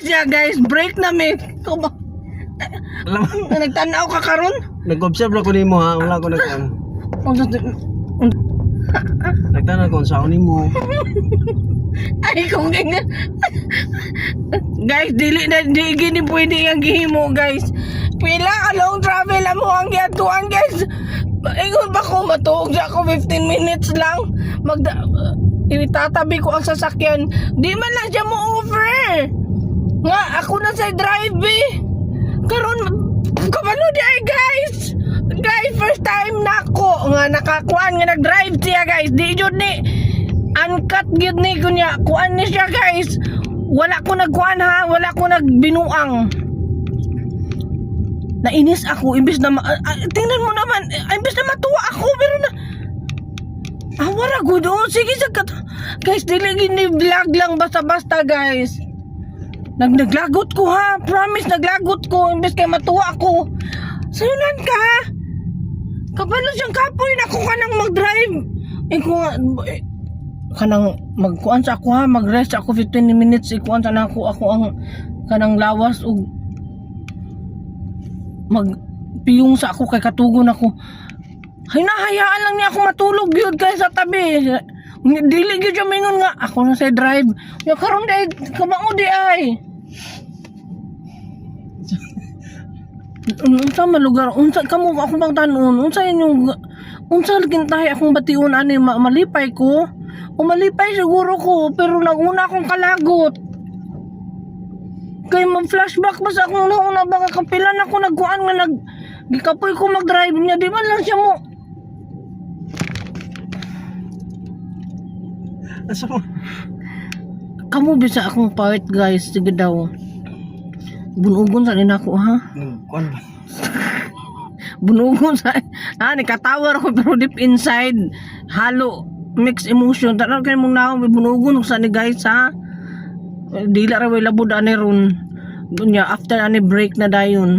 siya guys, break na mi. Alam mo, Nagtanaw ka karon? nag-observe lang ko nimo ha, wala ko nagtanaw ko sa nimo. Ay kung ganyan. Guys, di gini pwede yung gihimo guys. Pila ka long travel mo ang giyatuan guys. Ingon ba ko matuog siya ako 15 minutes lang. Itatabi ko ang sasakyan. Di man lang siya mo over. Nga ako na sa drive eh. Karon kabalo di ay guys. Guys, first time na ako nga nakakuan nga nag-drive siya guys. Di jud ni uncut gid ni kunya. Kuan ni siya guys. Wala ko nagkuan ha, wala ko nagbinuang. Nainis ako imbes na tingnan mo naman, imbes na matuwa ako pero na wala ko doon. Sige sakat. Guys, dili gini vlog lang basta-basta guys. Naglagot ko ha, promise naglagot ko imbes kay matuwa ako. Sayunan ka. Kabalo siyang kapoy na ako kanang mag-drive. Kanang magkuan sa ako ha, mag-rest ako 15 minutes, ikuan sa nako ako ang kanang lawas ug magpiyong sa ako kay katugon ako. Hay nahayaan lang niya ako matulog gyud kay sa tabi. Dili gyud siya mingon nga ako na sa drive. Ya karon day kamao di ay. Unsa man lugar, unsa kamo akong bang tanon, unsa inyong unsa kintahi akong bation ani malipay ko? Umalipay siguro ko, pero naguna akong kalagot. Kay mag-flashback ba sa akong nauna ba kapilan ako nagkuan nga gikapoy ko mag-drive niya, di man lang siya mo. Asa mo? Kamu bisa akong part guys, sige daw. Bunugon sa rin ako ha. Nagkuan ba? Bunugon sa nikatawar ako pero deep inside halo mixed emotion. Tanong kayo mong naong bunugon sa ni guys ha. Dila ra way labod ani ron. Dunya after ani break na dayon.